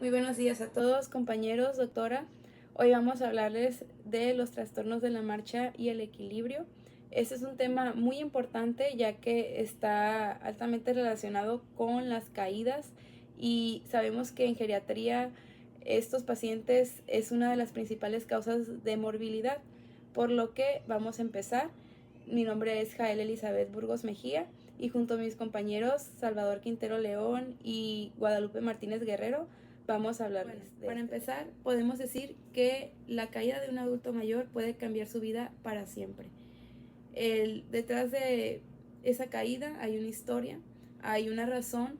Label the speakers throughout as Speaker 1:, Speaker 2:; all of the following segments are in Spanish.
Speaker 1: Muy buenos días a todos, compañeros, doctora. Hoy vamos a hablarles de los trastornos de la marcha y el equilibrio. Este es un tema muy importante ya que está altamente relacionado con las caídas y sabemos que en geriatría estos pacientes es una de las principales causas de morbilidad, por lo que vamos a empezar. Mi nombre es Jael Elizabeth Burgos Mejía y junto a mis compañeros Salvador Quintero León y Guadalupe Martínez Guerrero vamos a hablarles. Para empezar, podemos decir que la caída de un adulto mayor puede cambiar su vida para siempre. Detrás de esa caída hay una historia, hay una razón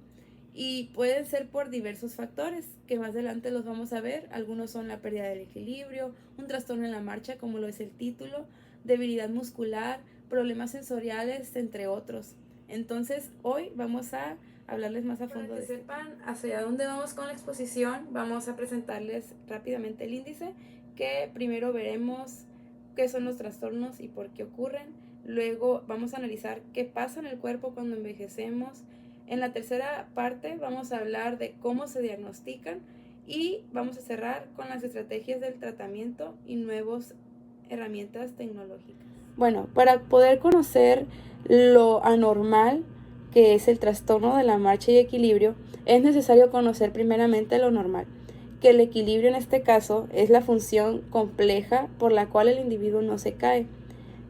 Speaker 1: y pueden ser por diversos factores que más adelante los vamos a ver. Algunos son la pérdida del equilibrio, un trastorno en la marcha como lo es el título, debilidad muscular, problemas sensoriales, entre otros. Entonces hoy vamos a hablarles más a fondo. Para que sepan hacia dónde vamos con la exposición, vamos a presentarles rápidamente el índice, que primero veremos qué son los trastornos y por qué ocurren. Luego vamos a analizar qué pasa en el cuerpo cuando envejecemos. En la tercera parte vamos a hablar de cómo se diagnostican y vamos a cerrar con las estrategias del tratamiento y nuevas herramientas tecnológicas. Bueno, para poder conocer lo anormal que es el trastorno de la marcha y equilibrio, es necesario conocer primeramente lo normal, que el equilibrio en este caso es la función compleja por la cual el individuo no se cae.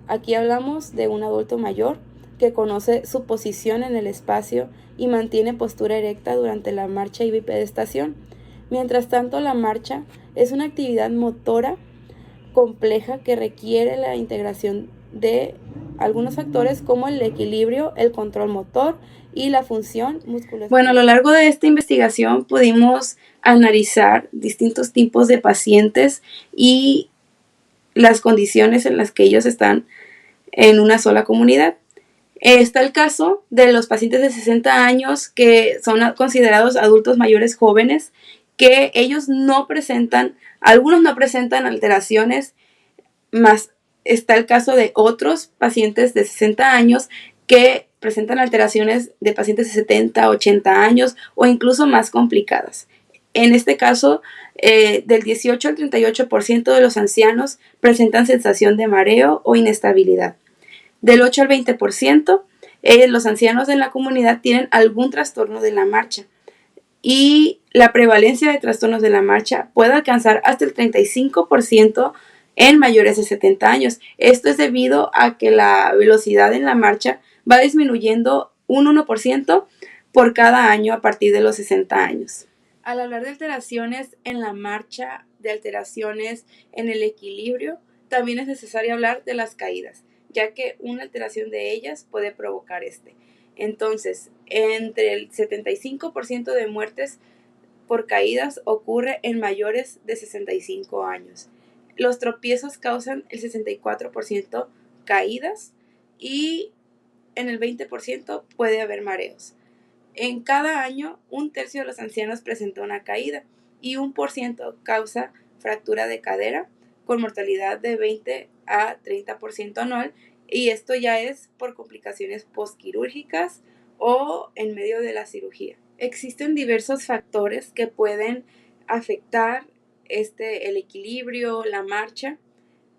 Speaker 1: Aquí hablamos de un adulto mayor que conoce su posición en el espacio y mantiene postura erecta durante la marcha y bipedestación. Mientras tanto, la marcha es una actividad motora compleja que requiere la integración de algunos factores como el equilibrio, el control motor y la función muscular. Bueno, a lo largo de esta investigación pudimos analizar distintos tipos de pacientes y las condiciones en las que ellos están en una sola comunidad. Está el caso de los pacientes de 60 años que son considerados adultos mayores jóvenes, que ellos no presentan, algunos no presentan alteraciones, más está el caso de otros pacientes de 60 años que presentan alteraciones de pacientes de 70, 80 años o incluso más complicadas. En este caso, del 18 al 38% de los ancianos presentan sensación de mareo o inestabilidad. Del 8 al 20%, los ancianos en la comunidad tienen algún trastorno de la marcha y la prevalencia de trastornos de la marcha puede alcanzar hasta el 35% en mayores de 70 años. Esto es debido a que la velocidad en la marcha va disminuyendo un 1% por cada año a partir de los 60 años. Al hablar de alteraciones en la marcha, de alteraciones en el equilibrio, también es necesario hablar de las caídas, ya que una alteración de ellas puede provocar este. Entonces, entre el 75% de muertes por caídas ocurre en mayores de 65 años. Los tropiezos causan el 64% caídas y en el 20% puede haber mareos. En cada año, 1/3 de los ancianos presenta una caída y 1% causa fractura de cadera con mortalidad de 20 a 30% anual, y esto ya es por complicaciones postquirúrgicas o en medio de la cirugía. Existen diversos factores que pueden afectar el equilibrio, la marcha,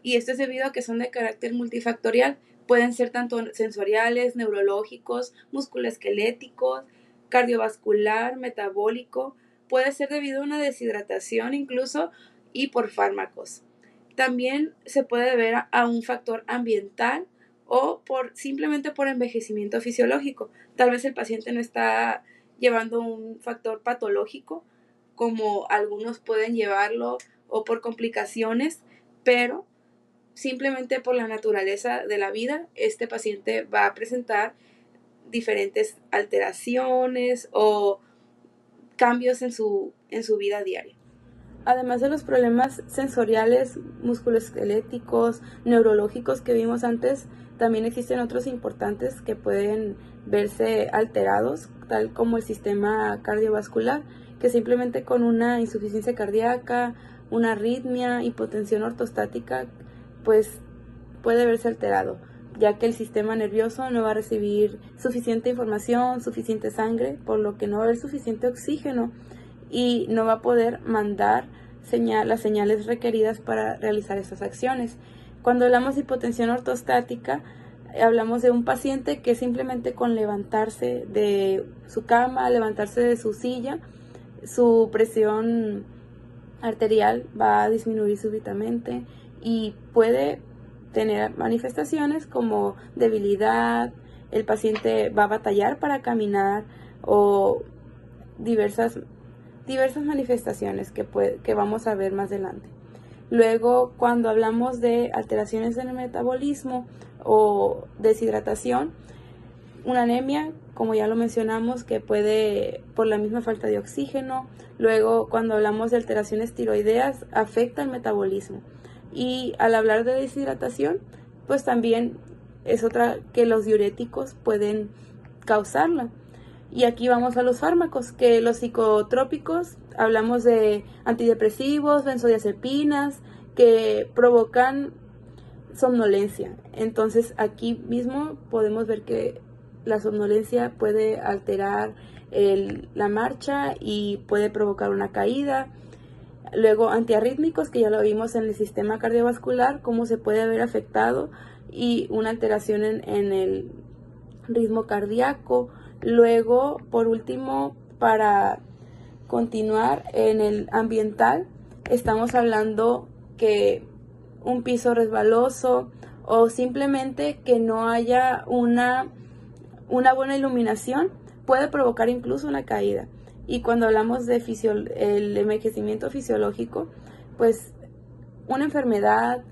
Speaker 1: y esto es debido a que son de carácter multifactorial. Pueden ser tanto sensoriales, neurológicos, musculoesqueléticos, cardiovascular, metabólico. Puede ser debido a una deshidratación incluso y por fármacos. También se puede deber a un factor ambiental o simplemente por envejecimiento fisiológico. Tal vez el paciente no está llevando un factor patológico como algunos pueden llevarlo o por complicaciones, pero simplemente por la naturaleza de la vida, este paciente va a presentar diferentes alteraciones o cambios en su vida diaria. Además de los problemas sensoriales, musculoesqueléticos, neurológicos que vimos antes, también existen otros importantes que pueden verse alterados, tal como el sistema cardiovascular, que simplemente con una insuficiencia cardíaca, una arritmia, hipotensión ortostática, pues puede verse alterado, ya que el sistema nervioso no va a recibir suficiente información, suficiente sangre, por lo que no va a haber suficiente oxígeno y no va a poder mandar las señales requeridas para realizar estas acciones. Cuando hablamos de hipotensión ortostática, hablamos de un paciente que simplemente con levantarse de su cama, levantarse de su silla, su presión arterial va a disminuir súbitamente y puede tener manifestaciones como debilidad, el paciente va a batallar para caminar o diversas manifestaciones que vamos a ver más adelante. Luego, cuando hablamos de alteraciones en el metabolismo o deshidratación, una anemia, como ya lo mencionamos, que puede por la misma falta de oxígeno. Luego, cuando hablamos de alteraciones tiroideas, afecta el metabolismo. Y al hablar de deshidratación, pues también es otra que los diuréticos pueden causarla. Y aquí vamos a los fármacos, que los psicotrópicos, hablamos de antidepresivos, benzodiazepinas, que provocan somnolencia. Entonces aquí mismo podemos ver que la somnolencia puede alterar la marcha y puede provocar una caída. Luego antiarrítmicos, que ya lo vimos en el sistema cardiovascular, cómo se puede ver afectado y una alteración en el ritmo cardíaco. Luego, por último, para continuar en el ambiental, estamos hablando que un piso resbaloso o simplemente que no haya una buena iluminación puede provocar incluso una caída. Y cuando hablamos de el envejecimiento fisiológico, pues una enfermedad,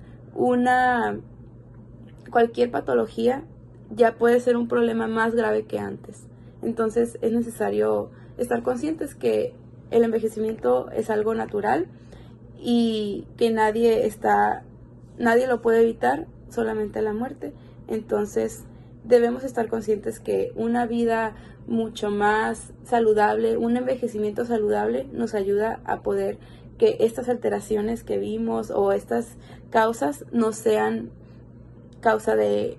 Speaker 1: cualquier patología ya puede ser un problema más grave que antes. Entonces es necesario estar conscientes que el envejecimiento es algo natural y que nadie lo puede evitar, solamente la muerte. Entonces debemos estar conscientes que una vida mucho más saludable, un envejecimiento saludable nos ayuda a poder que estas alteraciones que vimos o estas causas no sean causa de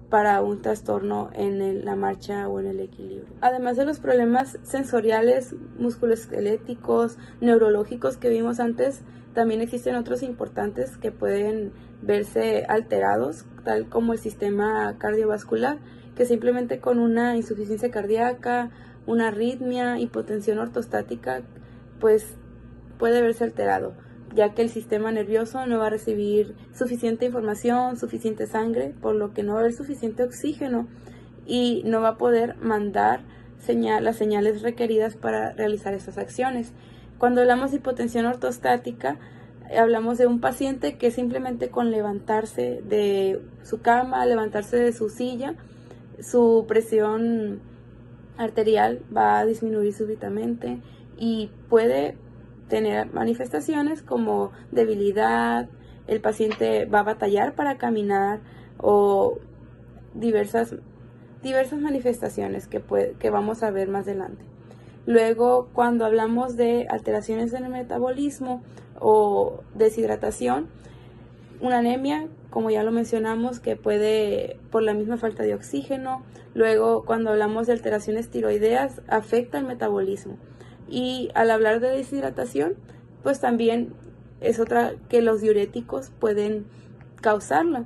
Speaker 1: para un trastorno en la marcha o en el equilibrio. Además de los problemas sensoriales, musculoesqueléticos, neurológicos que vimos antes, también existen otros importantes que pueden verse alterados, tal como el sistema cardiovascular, que simplemente con una insuficiencia cardíaca, una arritmia, hipotensión ortostática, pues puede verse alterado, ya que el sistema nervioso no va a recibir suficiente información, suficiente sangre, por lo que no va a haber suficiente oxígeno y no va a poder mandar las señales requeridas para realizar estas acciones. Cuando hablamos de hipotensión ortostática, hablamos de un paciente que simplemente con levantarse de su cama, levantarse de su silla, su presión arterial va a disminuir súbitamente y puede tener manifestaciones como debilidad, el paciente va a batallar para caminar o diversas manifestaciones que vamos a ver más adelante. Luego, cuando hablamos de alteraciones en el metabolismo o deshidratación, una anemia, como ya lo mencionamos, que puede por la misma falta de oxígeno. Luego, cuando hablamos de alteraciones tiroideas, afecta el metabolismo. Y al hablar de deshidratación, pues también es otra que los diuréticos pueden causarla.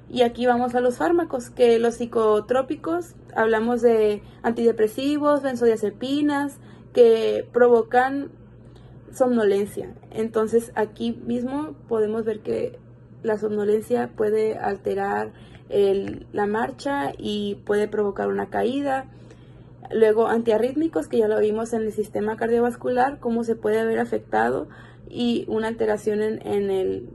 Speaker 1: Y aquí vamos a los fármacos, que los psicotrópicos, hablamos de antidepresivos, benzodiazepinas, que provocan somnolencia. Entonces aquí mismo podemos ver que la somnolencia puede alterar la marcha y puede provocar una caída. Luego antiarrítmicos, que ya lo vimos en el sistema cardiovascular, cómo se puede ver afectado y una alteración en el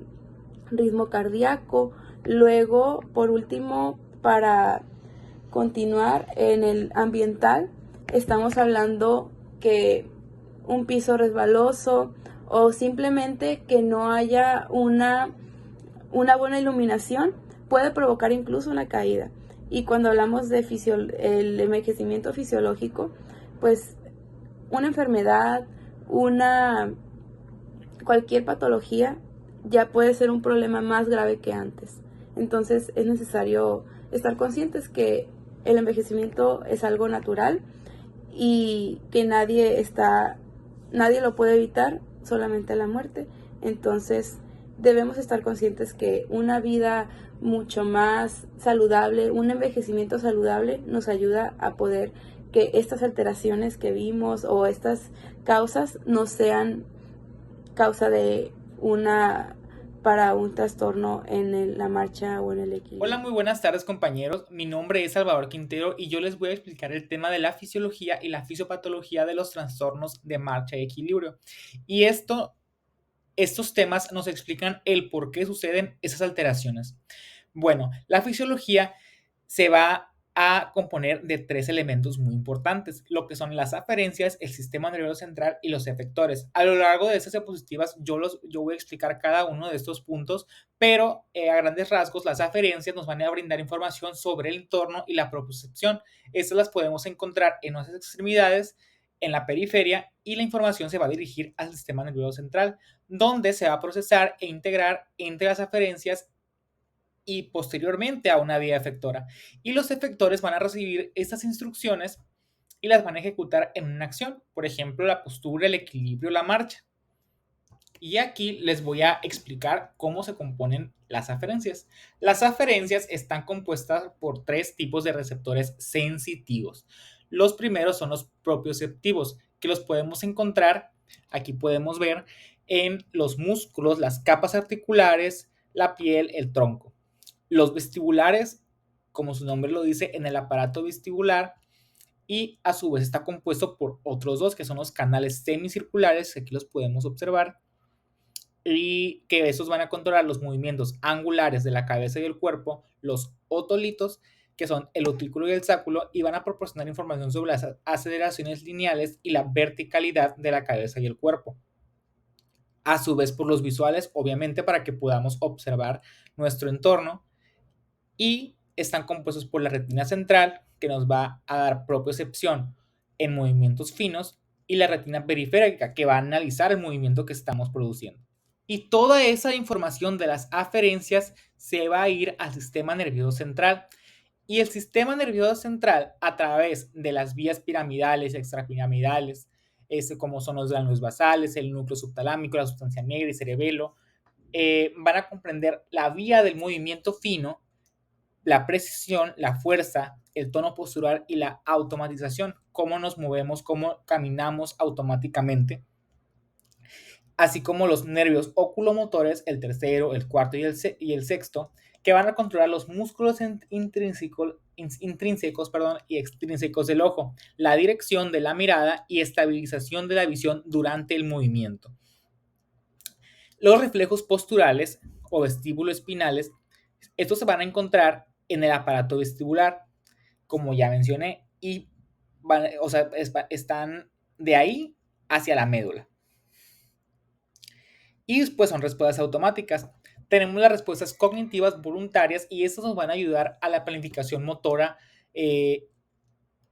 Speaker 1: ritmo cardíaco. Luego, por último, para continuar en el ambiental, estamos hablando que un piso resbaloso o simplemente que no haya una buena iluminación puede provocar incluso una caída. Y cuando hablamos de el envejecimiento fisiológico, pues una enfermedad, cualquier patología ya puede ser un problema más grave que antes. Entonces es necesario estar conscientes que el envejecimiento es algo natural y que nadie nadie lo puede evitar, solamente la muerte. Entonces debemos estar conscientes que una vida mucho más saludable, un envejecimiento saludable nos ayuda a poder que estas alteraciones que vimos o estas causas no sean causa de una para un trastorno en la marcha o en el equilibrio.
Speaker 2: Hola, muy buenas tardes compañeros. Mi nombre es Salvador Quintero y yo les voy a explicar el tema de la fisiología y la fisiopatología de los trastornos de marcha y equilibrio. Y estos temas nos explican el por qué suceden esas alteraciones. Bueno, la fisiología se va a componer de tres elementos muy importantes, lo que son las aferencias, el sistema nervioso central y los efectores. A lo largo de estas diapositivas yo voy a explicar cada uno de estos puntos, pero a grandes rasgos las aferencias nos van a brindar información sobre el entorno y la propiocepción. Estas las podemos encontrar en nuestras extremidades, en la periferia, y la información se va a dirigir al sistema nervioso central, donde se va a procesar e integrar entre las aferencias y posteriormente a una vía efectora. Y los efectores van a recibir estas instrucciones y las van a ejecutar en una acción, por ejemplo, la postura, el equilibrio, la marcha. Y aquí les voy a explicar cómo se componen las aferencias. Las aferencias están compuestas por tres tipos de receptores sensitivos. Los primeros son los propioceptivos, que los podemos encontrar, aquí podemos ver, en los músculos, las capas articulares, la piel, el tronco. Los vestibulares, como su nombre lo dice, en el aparato vestibular, y a su vez está compuesto por otros dos, que son los canales semicirculares, aquí los podemos observar, y que esos van a controlar los movimientos angulares de la cabeza y el cuerpo, los otolitos, que son el utrículo y el sáculo, y van a proporcionar información sobre las aceleraciones lineales y la verticalidad de la cabeza y el cuerpo. A su vez por los visuales, obviamente para que podamos observar nuestro entorno, y están compuestos por la retina central, que nos va a dar propiocepción en movimientos finos, y la retina periférica, que va a analizar el movimiento que estamos produciendo. Y toda esa información de las aferencias se va a ir al sistema nervioso central. Y el sistema nervioso central, a través de las vías piramidales, extrapiramidales, como son los ganglios basales, el núcleo subtalámico, la sustancia negra y cerebelo, van a comprender la vía del movimiento fino, la precisión, la fuerza, el tono postural y la automatización, cómo nos movemos, cómo caminamos automáticamente, así como los nervios oculomotores, el tercero, el cuarto y el sexto, que van a controlar los músculos intrínsecos y extrínsecos del ojo, la dirección de la mirada y estabilización de la visión durante el movimiento. Los reflejos posturales o vestíbulo-espinales, estos se van a encontrar en el aparato vestibular, como ya mencioné, y están de ahí hacia la médula. Y después son respuestas automáticas. Tenemos las respuestas cognitivas voluntarias y estas nos van a ayudar a la planificación motora,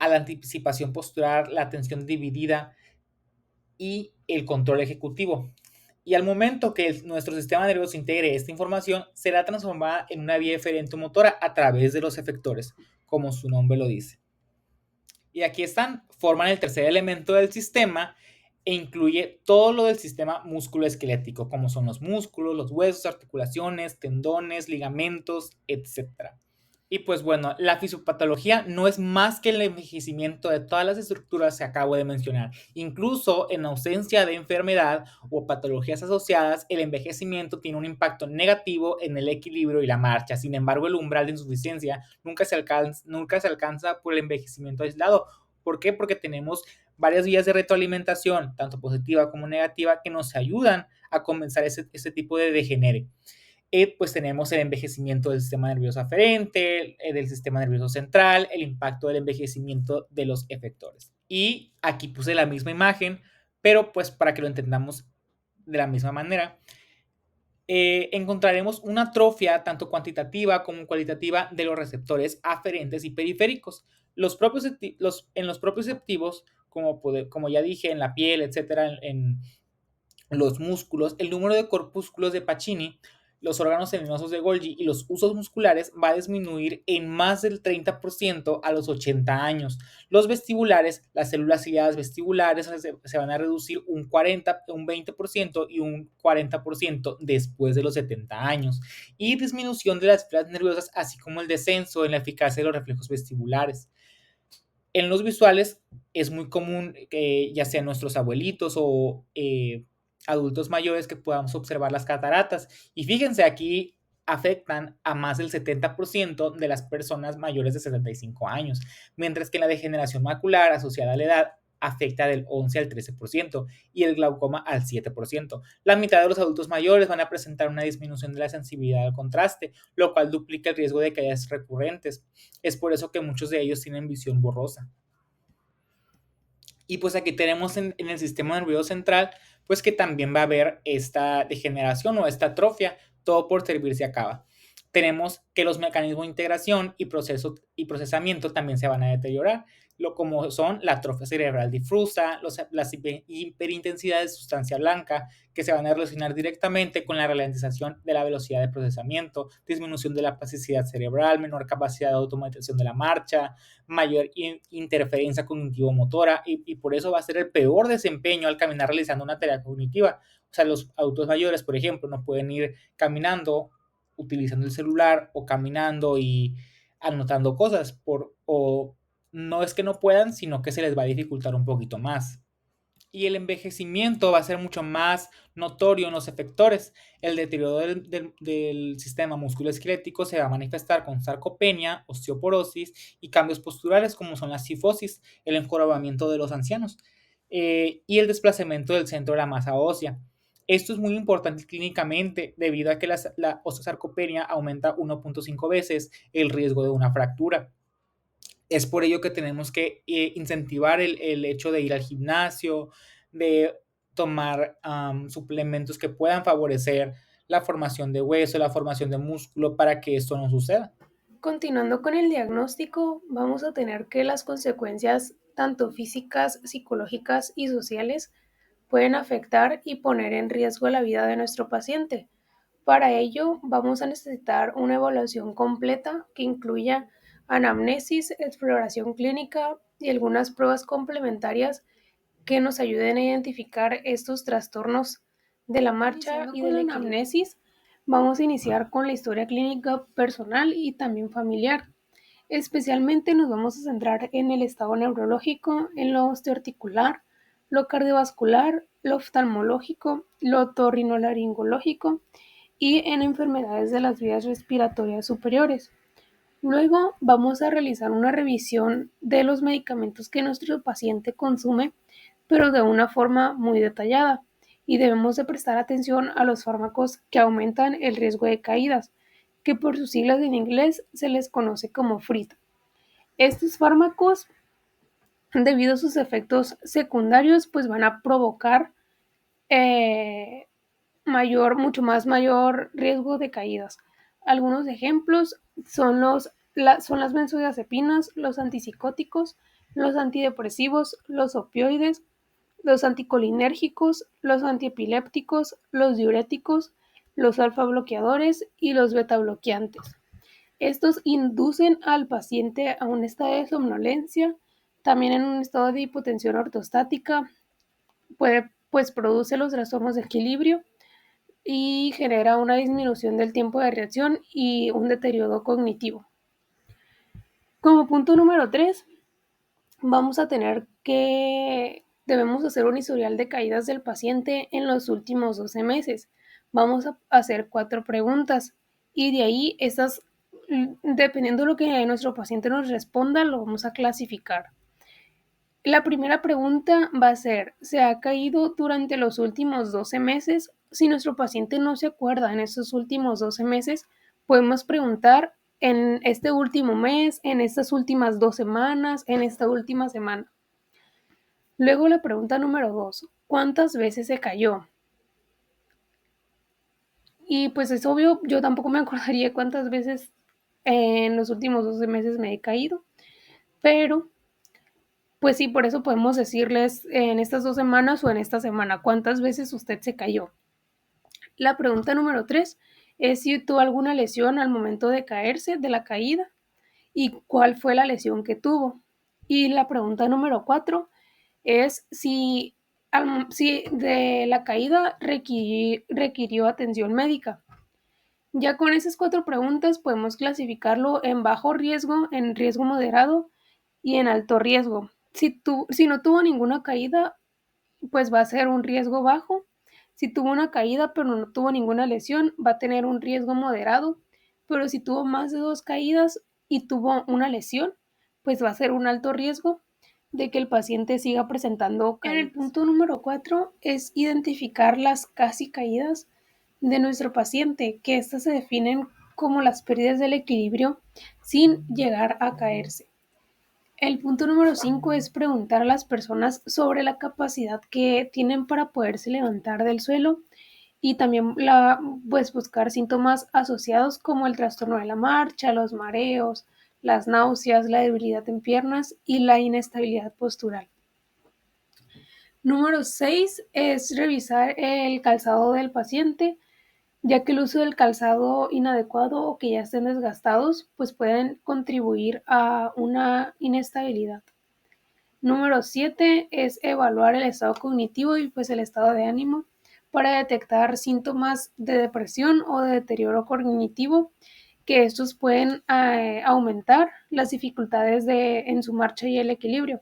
Speaker 2: a la anticipación postural, la atención dividida y el control ejecutivo. Y al momento que nuestro sistema nervioso integre esta información, será transformada en una vía eferente motora a través de los efectores, como su nombre lo dice. Y aquí están, forman el tercer elemento del sistema e incluye todo lo del sistema musculoesquelético, como son los músculos, los huesos, articulaciones, tendones, ligamentos, etc. Y pues bueno, la fisiopatología no es más que el envejecimiento de todas las estructuras que acabo de mencionar. Incluso en ausencia de enfermedad o patologías asociadas, el envejecimiento tiene un impacto negativo en el equilibrio y la marcha. Sin embargo, el umbral de insuficiencia nunca se alcanza por el envejecimiento aislado. ¿Por qué? Porque tenemos varias vías de retroalimentación, tanto positiva como negativa, que nos ayudan a comenzar ese tipo de degenere. Pues tenemos el envejecimiento del sistema nervioso aferente, del sistema nervioso central, el impacto del envejecimiento de los efectores. Y aquí puse la misma imagen, pero pues para que lo entendamos de la misma manera, encontraremos una atrofia tanto cuantitativa como cualitativa de los receptores aferentes y periféricos. En los propioceptivos, como ya dije, en la piel, etcétera, en los músculos, el número de corpúsculos de Pacini los órganos seminosos de Golgi y los usos musculares va a disminuir en más del 30% a los 80 años. Los vestibulares, las células ciliadas vestibulares se van a reducir un 40, un 20% y un 40% después de los 70 años. Y disminución de las fibras nerviosas, así como el descenso en la eficacia de los reflejos vestibulares. En los visuales es muy común que ya sean nuestros abuelitos o adultos mayores que podamos observar las cataratas. Y fíjense, aquí afectan a más del 70% de las personas mayores de 75 años, mientras que la degeneración macular asociada a la edad afecta del 11 al 13% y el glaucoma al 7%. La mitad de los adultos mayores van a presentar una disminución de la sensibilidad al contraste, lo cual duplica el riesgo de caídas recurrentes. Es por eso que muchos de ellos tienen visión borrosa. Y pues aquí tenemos en el sistema nervioso central, pues que también va a haber esta degeneración o esta atrofia, todo por servir se acaba. Tenemos que los mecanismos de integración y procesamiento también se van a deteriorar, lo como son la atrofia cerebral difusa, las hiperintensidades de sustancia blanca, que se van a relacionar directamente con la ralentización de la velocidad de procesamiento, disminución de la plasticidad cerebral, menor capacidad de automatización de la marcha, mayor interferencia cognitivo-motora y por eso va a ser el peor desempeño al caminar realizando una tarea cognitiva. O sea, los adultos mayores, por ejemplo, no pueden ir caminando utilizando el celular o caminando y anotando cosas o no es que no puedan, sino que se les va a dificultar un poquito más. Y el envejecimiento va a ser mucho más notorio en los efectores. El deterioro del sistema musculoesquelético se va a manifestar con sarcopenia, osteoporosis y cambios posturales como son la cifosis, el encorvamiento de los ancianos y el desplazamiento del centro de la masa ósea. Esto es muy importante clínicamente debido a que la osteosarcopenia aumenta 1.5 veces el riesgo de una fractura. Es por ello que tenemos que incentivar el hecho de ir al gimnasio, de tomar suplementos que puedan favorecer la formación de hueso, la formación de músculo para que esto no suceda.
Speaker 3: Continuando con el diagnóstico, vamos a tener que las consecuencias tanto físicas, psicológicas y sociales pueden afectar y poner en riesgo la vida de nuestro paciente. Para ello, vamos a necesitar una evaluación completa que incluya anamnesis, exploración clínica y algunas pruebas complementarias que nos ayuden a identificar estos trastornos de la marcha y de la anamnesis. Vamos a iniciar con la historia clínica personal y también familiar. Especialmente nos vamos a centrar en el estado neurológico, en lo osteoarticular, lo cardiovascular, lo oftalmológico, lo otorrinolaringológico y en enfermedades de las vías respiratorias superiores. Luego vamos a realizar una revisión de los medicamentos que nuestro paciente consume, pero de una forma muy detallada, y debemos de prestar atención a los fármacos que aumentan el riesgo de caídas, que por sus siglas en inglés se les conoce como FRIT. Estos fármacos, debido a sus efectos secundarios, pues van a provocar eh, mucho más mayor riesgo de caídas. Algunos ejemplos son las benzodiazepinas, los antipsicóticos, los antidepresivos, los opioides, los anticolinérgicos, los antiepilépticos, los diuréticos, los alfa bloqueadores y los beta bloqueantes. Estos inducen al paciente a un estado de somnolencia, también en un estado de hipotensión ortostática, pues produce los trastornos de equilibrio y genera una disminución del tiempo de reacción y un deterioro cognitivo. Como punto número 3, vamos a tener que debemos hacer un historial de caídas del paciente en los últimos 12 meses. Vamos a hacer 4 preguntas y de ahí dependiendo de lo que nuestro paciente nos responda, lo vamos a clasificar. La primera pregunta va a ser, ¿se ha caído durante los últimos 12 meses? Si nuestro paciente no se acuerda en esos últimos 12 meses, podemos preguntar en este último mes, en estas últimas 2 semanas, en esta última semana. Luego la pregunta número 2, ¿cuántas veces se cayó? Y pues es obvio, yo tampoco me acordaría cuántas veces en los últimos 12 meses me he caído, pero pues sí, por eso podemos decirles en estas 2 semanas o en esta semana cuántas veces usted se cayó. La pregunta número 3 es si tuvo alguna lesión al momento de caerse, de la caída, y cuál fue la lesión que tuvo. Y la pregunta número 4 es si de la caída requirió atención médica. Ya con esas 4 preguntas podemos clasificarlo en bajo riesgo, en riesgo moderado y en alto riesgo. Si no tuvo ninguna caída, pues va a ser un riesgo bajo. Si tuvo una caída pero no tuvo ninguna lesión, va a tener un riesgo moderado. Pero si tuvo más de 2 caídas y tuvo una lesión, pues va a ser un alto riesgo de que el paciente siga presentando caídas. El punto número 4 es identificar las casi caídas de nuestro paciente, que estas se definen como las pérdidas del equilibrio sin llegar a caerse. El punto número 5 es preguntar a las personas sobre la capacidad que tienen para poderse levantar del suelo y también pues buscar síntomas asociados como el trastorno de la marcha, los mareos, las náuseas, la debilidad en piernas y la inestabilidad postural. Número 6 es revisar el calzado del paciente, ya que el uso del calzado inadecuado o que ya estén desgastados, pues pueden contribuir a una inestabilidad. Número 7 es evaluar el estado cognitivo y pues el estado de ánimo para detectar síntomas de depresión o de deterioro cognitivo, que estos pueden aumentar las dificultades en su marcha y el equilibrio.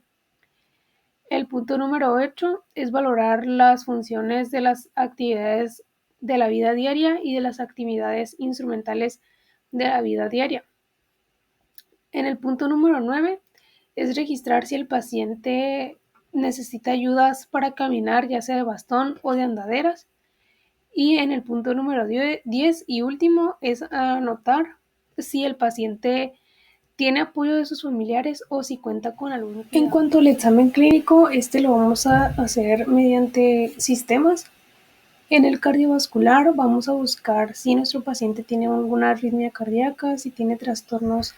Speaker 3: El punto número 8 es valorar las funciones de las actividades de la vida diaria y de las actividades instrumentales de la vida diaria. En el punto número 9 es registrar si el paciente necesita ayudas para caminar, ya sea de bastón o de andaderas. Y en el punto número 10 y último es anotar si el paciente tiene apoyo de sus familiares o si cuenta con algún cuidado. En cuanto al examen clínico, este lo vamos a hacer mediante sistemas. En el cardiovascular vamos a buscar si nuestro paciente tiene alguna arritmia cardíaca, si tiene trastornos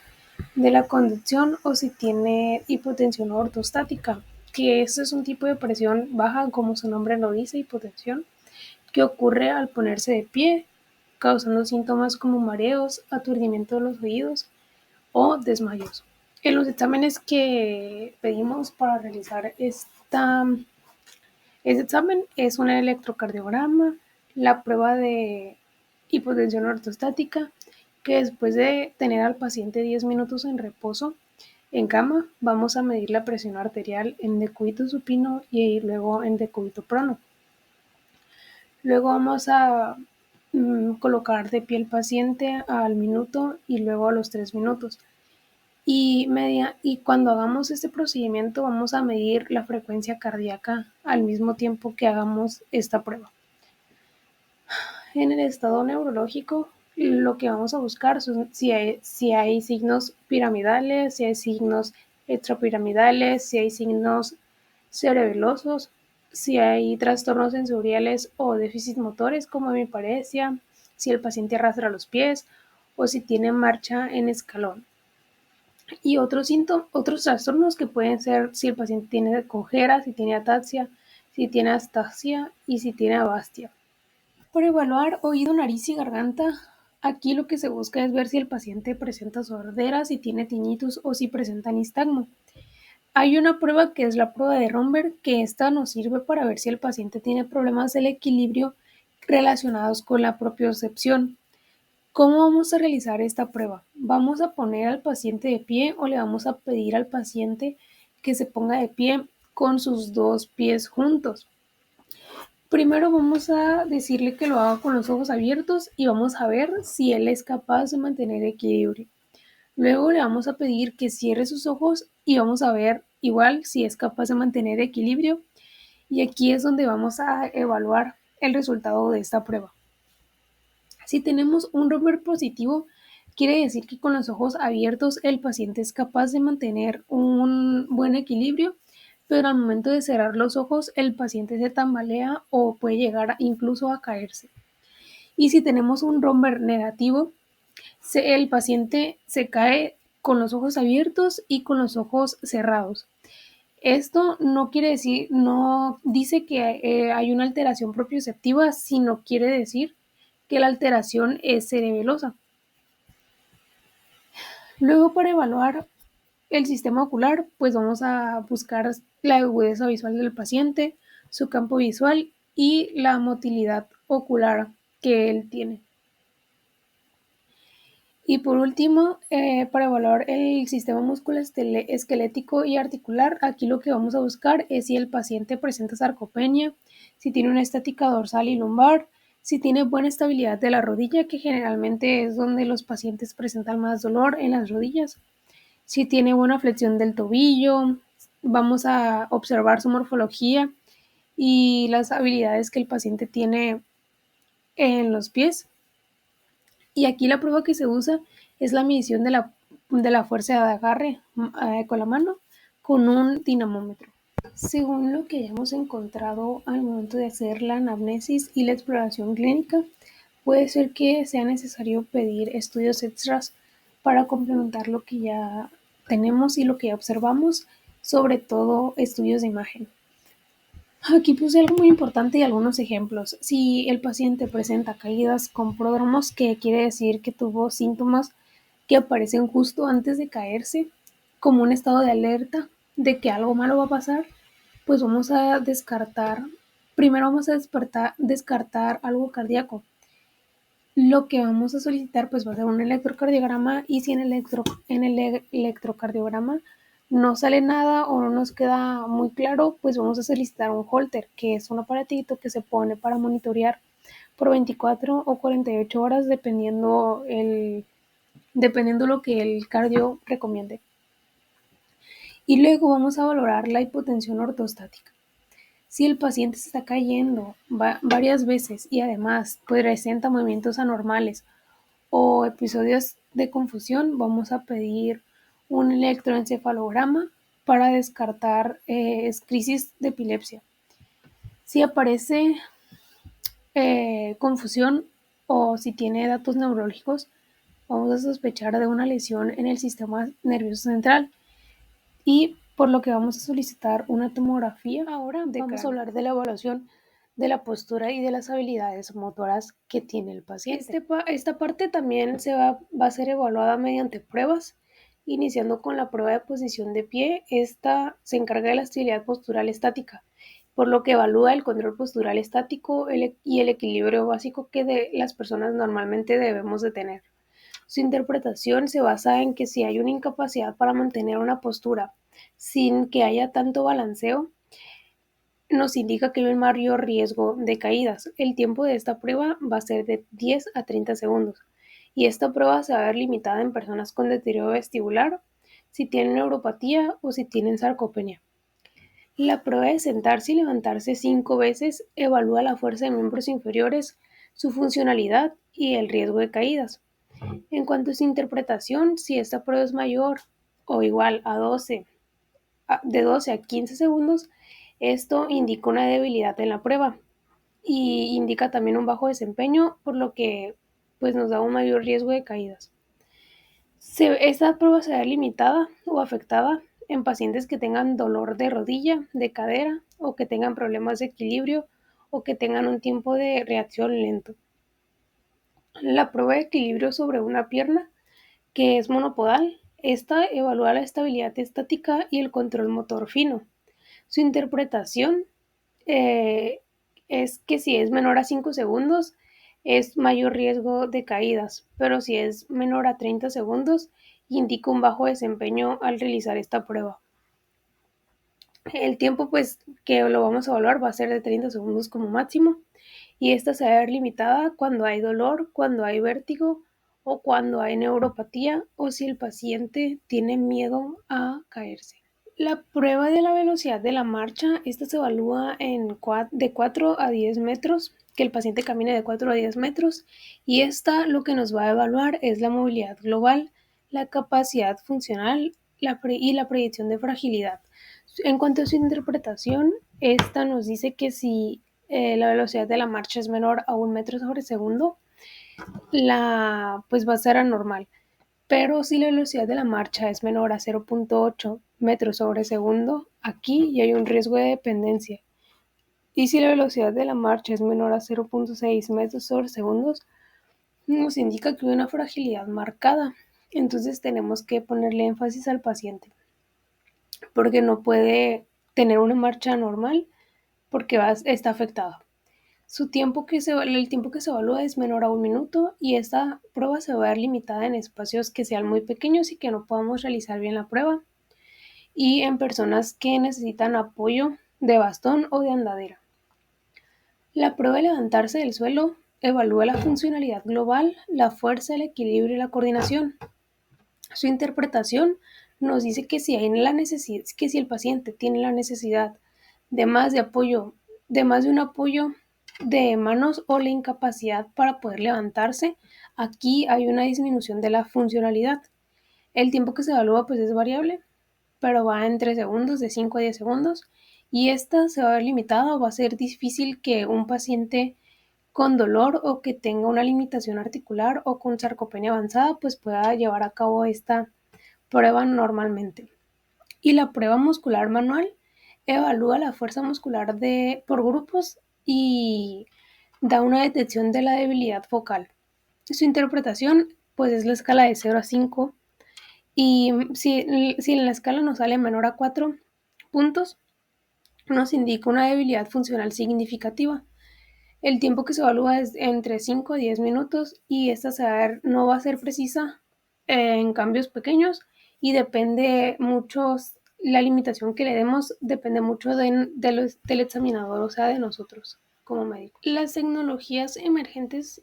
Speaker 3: de la conducción o si tiene hipotensión ortostática, que este es un tipo de presión baja, como su nombre lo dice, hipotensión, que ocurre al ponerse de pie, causando síntomas como mareos, aturdimiento de los oídos o desmayos. En los exámenes que pedimos para realizar este examen es un electrocardiograma, la prueba de hipotensión ortostática, que después de tener al paciente 10 minutos en reposo en cama, vamos a medir la presión arterial en decúbito supino y luego en decúbito prono. Luego vamos a colocar de pie el paciente al minuto y luego a los 3 minutos. Y cuando hagamos este procedimiento vamos a medir la frecuencia cardíaca al mismo tiempo que hagamos esta prueba. En el estado neurológico, lo que vamos a buscar son si hay signos piramidales, si hay signos extrapiramidales, si hay signos cerebelosos, si hay trastornos sensoriales o déficit motores como hemiparesia, si el paciente arrastra los pies o si tiene marcha en escalón. Y otros trastornos que pueden ser si el paciente tiene cojera, si tiene ataxia, si tiene astaxia y si tiene abastia. Para evaluar oído, nariz y garganta, aquí lo que se busca es ver si el paciente presenta sordera, si tiene tinnitus o si presenta nistagmo. Hay una prueba que es la prueba de Romberg, que esta nos sirve para ver si el paciente tiene problemas del equilibrio relacionados con la propiocepción. ¿Cómo vamos a realizar esta prueba? Vamos a poner al paciente de pie o le vamos a pedir al paciente que se ponga de pie con sus 2 pies juntos. Primero vamos a decirle que lo haga con los ojos abiertos y vamos a ver si él es capaz de mantener equilibrio. Luego le vamos a pedir que cierre sus ojos y vamos a ver igual si es capaz de mantener equilibrio. Y aquí es donde vamos a evaluar el resultado de esta prueba. Si tenemos un Romberg positivo, quiere decir que con los ojos abiertos el paciente es capaz de mantener un buen equilibrio, pero al momento de cerrar los ojos el paciente se tambalea o puede llegar incluso a caerse. Y si tenemos un Romberg negativo, el paciente se cae con los ojos abiertos y con los ojos cerrados. Esto no quiere decir, no dice que hay una alteración propioceptiva, sino quiere decir que la alteración es cerebelosa. Luego, para evaluar el sistema ocular, pues vamos a buscar la agudeza visual del paciente, su campo visual y la motilidad ocular que él tiene. Y por último, para evaluar el sistema musculoesquelético y articular, aquí lo que vamos a buscar es si el paciente presenta sarcopenia, si tiene una estática dorsal y lumbar, si tiene buena estabilidad de la rodilla, que generalmente es donde los pacientes presentan más dolor en las rodillas, si tiene buena flexión del tobillo, vamos a observar su morfología y las habilidades que el paciente tiene en los pies. Y aquí la prueba que se usa es la medición de la fuerza de agarre con la mano con un dinamómetro. Según lo que hayamos encontrado al momento de hacer la anamnesis y la exploración clínica, puede ser que sea necesario pedir estudios extras para complementar lo que ya tenemos y lo que ya observamos, sobre todo estudios de imagen. Aquí puse algo muy importante y algunos ejemplos. Si el paciente presenta caídas con pródromos, que quiere decir que tuvo síntomas que aparecen justo antes de caerse, como un estado de alerta de que algo malo va a pasar, pues vamos a descartar, primero vamos a descartar algo cardíaco. Lo que vamos a solicitar pues va a ser un electrocardiograma, y si en el electrocardiograma no sale nada o no nos queda muy claro, pues vamos a solicitar un Holter, que es un aparatito que se pone para monitorear por 24 o 48 horas dependiendo lo que el cardio recomiende. Y luego vamos a valorar la hipotensión ortostática. Si el paciente se está cayendo varias veces y además presenta movimientos anormales o episodios de confusión, vamos a pedir un electroencefalograma para descartar crisis de epilepsia. Si aparece confusión o si tiene datos neurológicos, vamos a sospechar de una lesión en el sistema nervioso central, y por lo que vamos a solicitar una tomografía. Ahora vamos a hablar de la evaluación de la postura y de las habilidades motoras que tiene el paciente. Esta parte también va a ser evaluada mediante pruebas, iniciando con la prueba de posición de pie. Esta se encarga de la estabilidad postural estática, por lo que evalúa el control postural estático y el equilibrio básico que las personas normalmente debemos de tener. Su interpretación se basa en que si hay una incapacidad para mantener una postura sin que haya tanto balanceo, nos indica que hay un mayor riesgo de caídas. El tiempo de esta prueba va a ser de 10 a 30 segundos, y esta prueba se va a ver limitada en personas con deterioro vestibular, si tienen neuropatía o si tienen sarcopenia. La prueba de sentarse y levantarse 5 veces evalúa la fuerza de miembros inferiores, su funcionalidad y el riesgo de caídas. En cuanto a su interpretación, si esta prueba es mayor o igual a de 12 a 15 segundos, esto indica una debilidad en la prueba y indica también un bajo desempeño, por lo que pues nos da un mayor riesgo de caídas. Esta prueba será limitada o afectada en pacientes que tengan dolor de rodilla, de cadera, o que tengan problemas de equilibrio, o que tengan un tiempo de reacción lento. La prueba de equilibrio sobre una pierna, que es monopodal, esta evalúa la estabilidad estática y el control motor fino. Su interpretación es que si es menor a 5 segundos es mayor riesgo de caídas, pero si es menor a 30 segundos indica un bajo desempeño al realizar esta prueba. El tiempo pues que lo vamos a evaluar va a ser de 30 segundos como máximo, y esta se va a ver limitada cuando hay dolor, cuando hay vértigo o cuando hay neuropatía, o si el paciente tiene miedo a caerse. La prueba de la velocidad de la marcha, esta se evalúa de 4 a 10 metros, que el paciente camine de 4 a 10 metros, y esta lo que nos va a evaluar es la movilidad global, la capacidad funcional y la predicción de fragilidad. En cuanto a su interpretación, esta nos dice que si la velocidad de la marcha es menor a 1 metro sobre segundo, pues va a ser anormal. Pero si la velocidad de la marcha es menor a 0.8 metros sobre segundo, aquí ya hay un riesgo de dependencia. Y si la velocidad de la marcha es menor a 0.6 metros sobre segundos, nos indica que hay una fragilidad marcada. Entonces tenemos que ponerle énfasis al paciente, porque no puede tener una marcha normal porque está afectada. El tiempo que se evalúa es menor a 1 minuto y esta prueba se va a ver limitada en espacios que sean muy pequeños y que no podamos realizar bien la prueba, y en personas que necesitan apoyo de bastón o de andadera. La prueba de levantarse del suelo evalúa la funcionalidad global, la fuerza, el equilibrio y la coordinación. Su interpretación nos dice que si el paciente tiene la necesidad de más de un apoyo de manos o la incapacidad para poder levantarse, aquí hay una disminución de la funcionalidad. El tiempo que se evalúa pues es variable, pero va entre segundos, de 5 a 10 segundos, y esta se va a ver limitada o va a ser difícil que un paciente con dolor o que tenga una limitación articular o con sarcopenia avanzada pues pueda llevar a cabo esta prueba normalmente. Y la prueba muscular manual evalúa la fuerza muscular por grupos y da una detección de la debilidad focal. Su interpretación pues es la escala de 0 a 5, y si en la escala nos sale menor a 4 puntos, nos indica una debilidad funcional significativa. El tiempo que se evalúa es entre 5 a 10 minutos y esta no va a ser precisa en cambios pequeños y depende mucho, la limitación que le demos depende mucho del examinador, o sea, de nosotros como médicos. Las tecnologías emergentes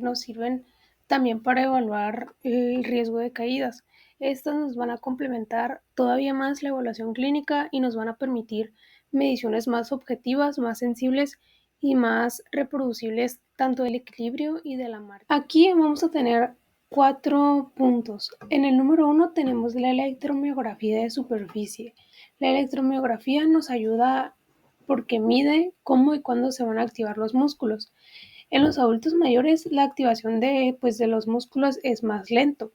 Speaker 3: nos sirven también para evaluar el riesgo de caídas. Estas nos van a complementar todavía más la evaluación clínica y nos van a permitir mediciones más objetivas, más sensibles y más reproducibles tanto del equilibrio y de la marca. Aquí vamos a tener 4 puntos. En el número 1 tenemos la electromiografía de superficie. La electromiografía nos ayuda porque mide cómo y cuándo se van a activar los músculos. En los adultos mayores la activación de los músculos es más lento.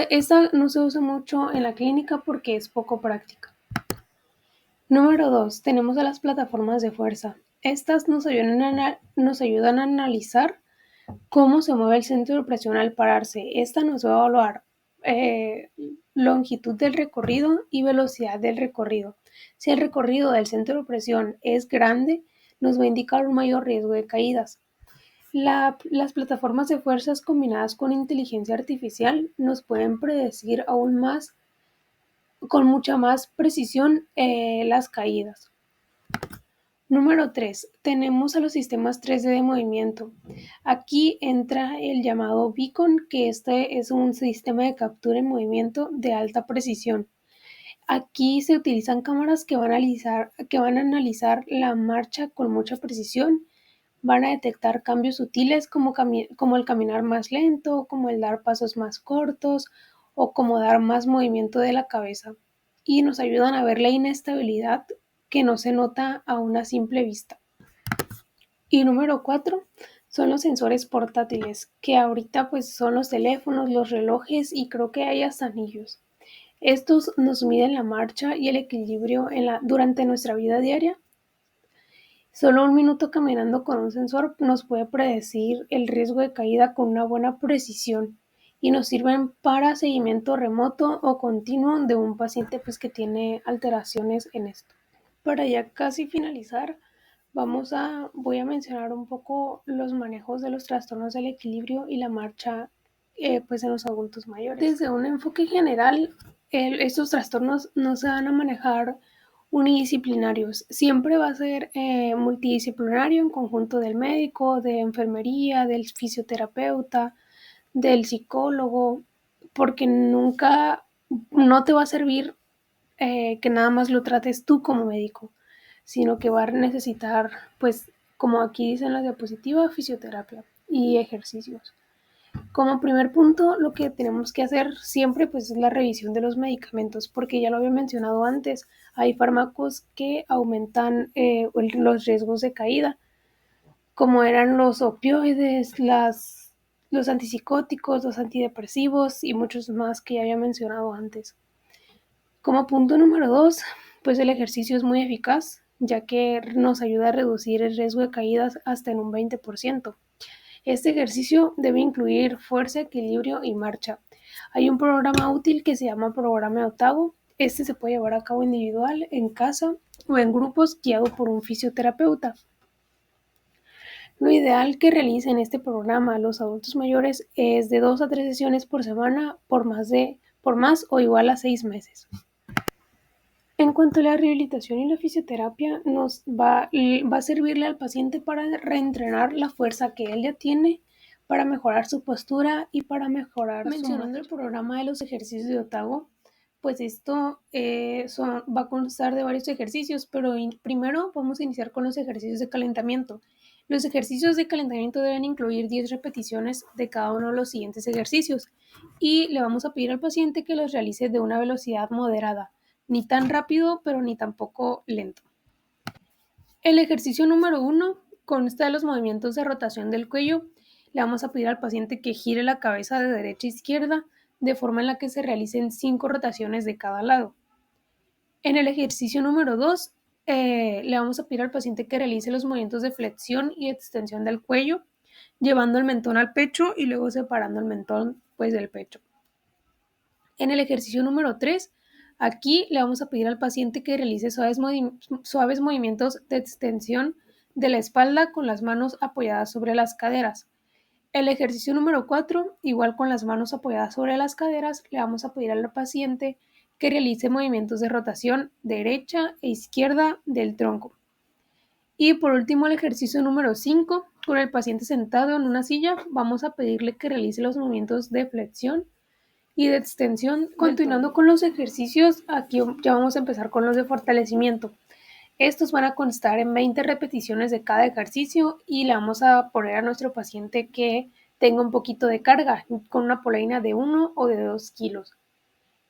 Speaker 3: Esta no se usa mucho en la clínica porque es poco práctica. Número 2. Tenemos a las plataformas de fuerza. Estas nos ayudan a analizar cómo se mueve el centro de presión al pararse. Esta nos va a evaluar longitud del recorrido y velocidad del recorrido. Si el recorrido del centro de presión es grande, nos va a indicar un mayor riesgo de caídas. Las plataformas de fuerzas combinadas con inteligencia artificial nos pueden predecir aún más, con mucha más precisión, las caídas. Número 3. Tenemos a los sistemas 3D de movimiento. Aquí entra el llamado Beacon, que este es un sistema de captura en movimiento de alta precisión. Aquí se utilizan cámaras que van a analizar la marcha con mucha precisión, van a detectar cambios sutiles como el caminar más lento, como el dar pasos más cortos o como dar más movimiento de la cabeza, y nos ayudan a ver la inestabilidad que no se nota a una simple vista. Y número 4 son los sensores portátiles, que ahorita pues son los teléfonos, los relojes y creo que hay hasta anillos. Estos nos miden la marcha y el equilibrio durante nuestra vida diaria. Solo 1 minuto caminando con un sensor nos puede predecir el riesgo de caída con una buena precisión y nos sirven para seguimiento remoto o continuo de un paciente pues que tiene alteraciones en esto. Para ya casi finalizar, voy a mencionar un poco los manejos de los trastornos del equilibrio y la marcha pues en los adultos mayores. Desde un enfoque general, estos trastornos no se van a manejar unidisciplinarios. Siempre va a ser multidisciplinario en conjunto del médico, de enfermería, del fisioterapeuta, del psicólogo, porque nunca no te va a servir que nada más lo trates tú como médico, sino que va a necesitar, pues, como aquí dice en la diapositiva, fisioterapia y ejercicios. Como primer punto, lo que tenemos que hacer siempre pues es la revisión de los medicamentos, porque ya lo había mencionado antes, hay fármacos que aumentan los riesgos de caída, como eran los opioides, los antipsicóticos, los antidepresivos y muchos más que ya había mencionado antes. Como punto número 2, pues el ejercicio es muy eficaz, ya que nos ayuda a reducir el riesgo de caídas hasta en un 20%. Este ejercicio debe incluir fuerza, equilibrio y marcha. Hay un programa útil que se llama programa de Otago. Este se puede llevar a cabo individual, en casa o en grupos guiado por un fisioterapeuta. Lo ideal que realicen este programa los adultos mayores es de 2 a 3 sesiones por semana por más o igual a 6 meses. En cuanto a la rehabilitación y la fisioterapia, nos va a servirle al paciente para reentrenar la fuerza que él ya tiene, para mejorar su postura y para mejorar mencionando el programa de los ejercicios de Otago, pues esto va a constar de varios ejercicios, pero primero vamos a iniciar con los ejercicios de calentamiento. Los ejercicios de calentamiento deben incluir 10 repeticiones de cada uno de los siguientes ejercicios y le vamos a pedir al paciente que los realice de una velocidad moderada, ni tan rápido, pero ni tampoco lento. El ejercicio número 1 consta de los movimientos de rotación del cuello. Le vamos a pedir al paciente que gire la cabeza de derecha a izquierda, de forma en la que se realicen 5 rotaciones de cada lado. En el ejercicio número 2, le vamos a pedir al paciente que realice los movimientos de flexión y extensión del cuello, llevando el mentón al pecho y luego separando el mentón del pecho. En el ejercicio número 3, aquí le vamos a pedir al paciente que realice suaves movimientos de extensión de la espalda con las manos apoyadas sobre las caderas. El ejercicio número 4, igual con las manos apoyadas sobre las caderas, le vamos a pedir al paciente que realice movimientos de rotación derecha e izquierda del tronco. Y por último, el ejercicio número 5, con el paciente sentado en una silla, vamos a pedirle que realice los movimientos de flexión y de extensión. Continuando con los ejercicios, aquí ya vamos a empezar con los de fortalecimiento. Estos van a constar en 20 repeticiones de cada ejercicio y le vamos a poner a nuestro paciente que tenga un poquito de carga con una polaina de 1 o de 2 kilos.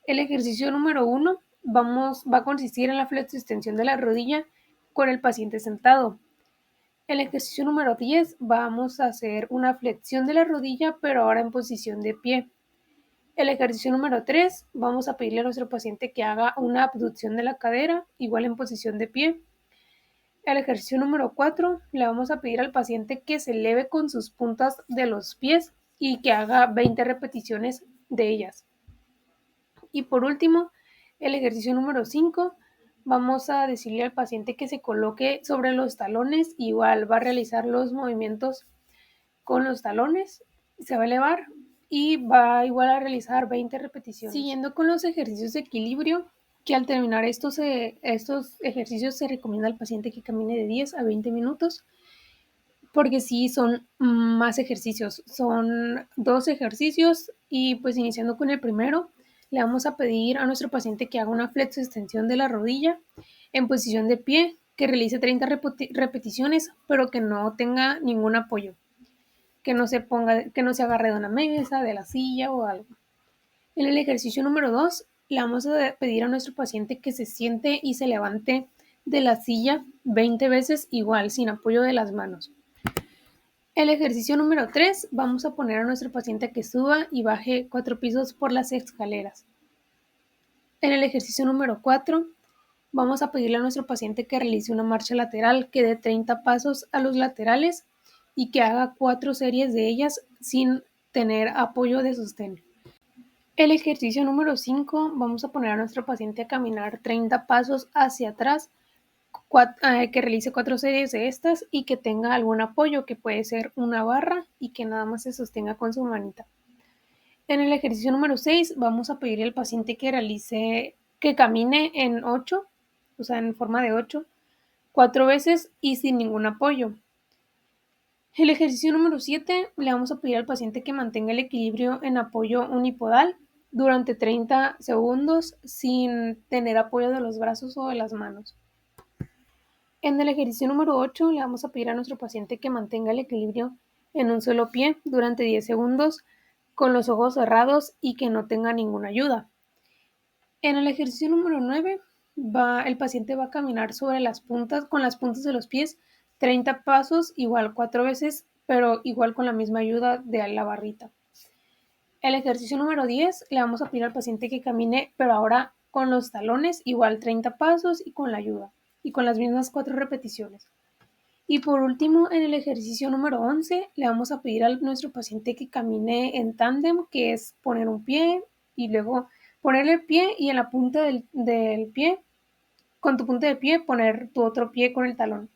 Speaker 3: El ejercicio número 1 va a consistir en la flexo-extensión de la rodilla con el paciente sentado. El ejercicio número 10 vamos a hacer una flexión de la rodilla, pero ahora en posición de pie. El ejercicio número 3, vamos a pedirle a nuestro paciente que haga una abducción de la cadera, igual en posición de pie. El ejercicio número 4, le vamos a pedir al paciente que se eleve con sus puntas de los pies y que haga 20 repeticiones de ellas. Y por último, el ejercicio número 5, vamos a decirle al paciente que se coloque sobre los talones, igual va a realizar los movimientos con los talones, se va a elevar y va igual a realizar 20 repeticiones. Siguiendo con los ejercicios de equilibrio, que al terminar estos ejercicios se recomienda al paciente que camine de 10 a 20 minutos, porque sí son más ejercicios, son 2 ejercicios y pues iniciando con el primero, le vamos a pedir a nuestro paciente que haga una flexo-extensión de la rodilla en posición de pie, que realice 30 repeticiones, pero que no tenga ningún apoyo, que no se agarre de una mesa, de la silla o algo. En el ejercicio número 2, le vamos a pedir a nuestro paciente que se siente y se levante de la silla 20 veces igual, sin apoyo de las manos. El ejercicio número 3, vamos a poner a nuestro paciente que suba y baje 4 pisos por las escaleras. En el ejercicio número 4, vamos a pedirle a nuestro paciente que realice una marcha lateral, que dé 30 pasos a los laterales y que haga 4 series de ellas sin tener apoyo de sostén. El ejercicio número 5, vamos a poner a nuestro paciente a caminar 30 pasos hacia atrás, que realice 4 series de estas y que tenga algún apoyo, que puede ser una barra y que nada más se sostenga con su manita. En el ejercicio número 6, vamos a pedirle al paciente que camine en 8, o sea, en forma de 8, 4 veces y sin ningún apoyo. El ejercicio número 7, le vamos a pedir al paciente que mantenga el equilibrio en apoyo unipodal durante 30 segundos sin tener apoyo de los brazos o de las manos. En el ejercicio número 8, le vamos a pedir a nuestro paciente que mantenga el equilibrio en un solo pie durante 10 segundos con los ojos cerrados y que no tenga ninguna ayuda. En el ejercicio número 9, el paciente va a caminar con las puntas de los pies 30 pasos, igual 4 veces, pero igual con la misma ayuda de la barrita. El ejercicio número 10, le vamos a pedir al paciente que camine, pero ahora con los talones, igual 30 pasos y con la ayuda, y con las mismas 4 repeticiones. Y por último, en el ejercicio número 11, le vamos a pedir a nuestro paciente que camine en tándem, que es poner un pie y luego poner el pie y en la punta del pie, con tu punta de pie, poner tu otro pie con el talón.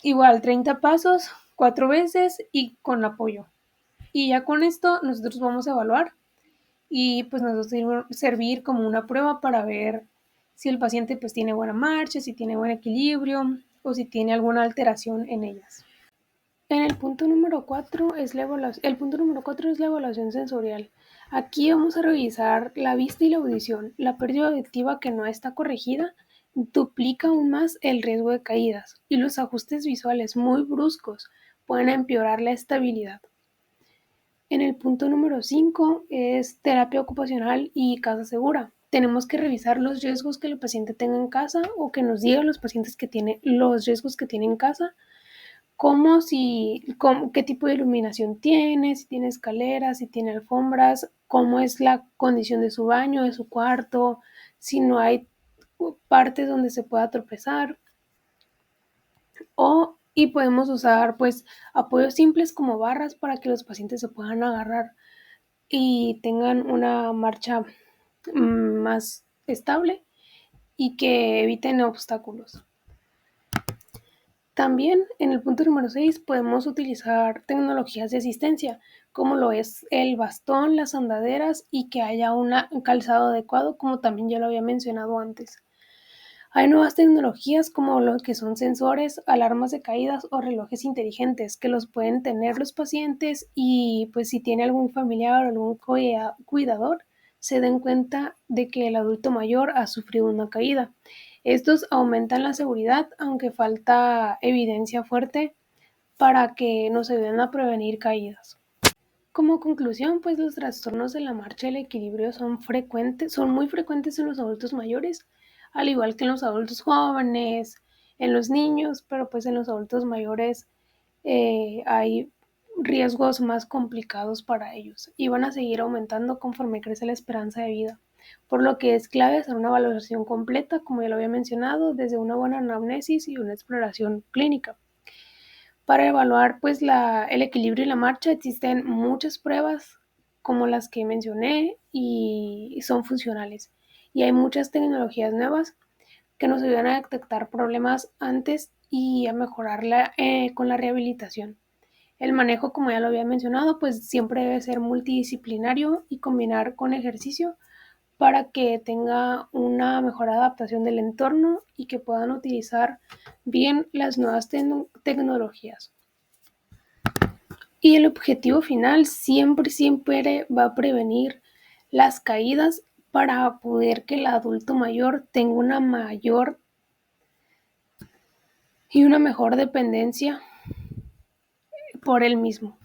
Speaker 3: Igual, 30 pasos, 4 veces y con apoyo. Y ya con esto nosotros vamos a evaluar y pues nos va a servir como una prueba para ver si el paciente pues tiene buena marcha, si tiene buen equilibrio o si tiene alguna alteración en ellas. En el punto número 4 es la evaluación sensorial. Aquí vamos a revisar la vista y la audición. La pérdida auditiva que no está corregida duplica aún más el riesgo de caídas y los ajustes visuales muy bruscos pueden empeorar la estabilidad. En el punto número 5 es terapia ocupacional y casa segura. Tenemos que revisar los riesgos que el paciente tenga en casa o que nos diga los pacientes que tienen los riesgos que tiene en casa, qué tipo de iluminación tiene, si tiene escaleras, si tiene alfombras, cómo es la condición de su baño, de su cuarto, si no hay partes donde se pueda tropezar. Y podemos usar pues apoyos simples como barras para que los pacientes se puedan agarrar y tengan una marcha más estable y que eviten obstáculos. También en el punto número 6 podemos utilizar tecnologías de asistencia, como lo es el bastón, las andaderas y que haya un calzado adecuado, como también ya lo había mencionado antes. Hay nuevas tecnologías como lo que son sensores, alarmas de caídas o relojes inteligentes que los pueden tener los pacientes y pues si tiene algún familiar o algún cuidador se den cuenta de que el adulto mayor ha sufrido una caída. Estos aumentan la seguridad, aunque falta evidencia fuerte para que nos ayuden a prevenir caídas. Como conclusión, pues los trastornos de la marcha y el equilibrio son muy frecuentes en los adultos mayores, al igual que en los adultos jóvenes, en los niños, pero pues en los adultos mayores hay riesgos más complicados para ellos y van a seguir aumentando conforme crece la esperanza de vida, por lo que es clave hacer una valoración completa, como ya lo había mencionado, desde una buena anamnesis y una exploración clínica. Para evaluar pues el equilibrio y la marcha existen muchas pruebas como las que mencioné y son funcionales. Y hay muchas tecnologías nuevas que nos ayudan a detectar problemas antes y a mejorarla con la rehabilitación. El manejo, como ya lo había mencionado, pues siempre debe ser multidisciplinario y combinar con ejercicio para que tenga una mejor adaptación del entorno y que puedan utilizar bien las nuevas tecnologías. Y el objetivo final siempre va a prevenir las caídas para poder que el adulto mayor tenga una mayor y una mejor dependencia por él mismo.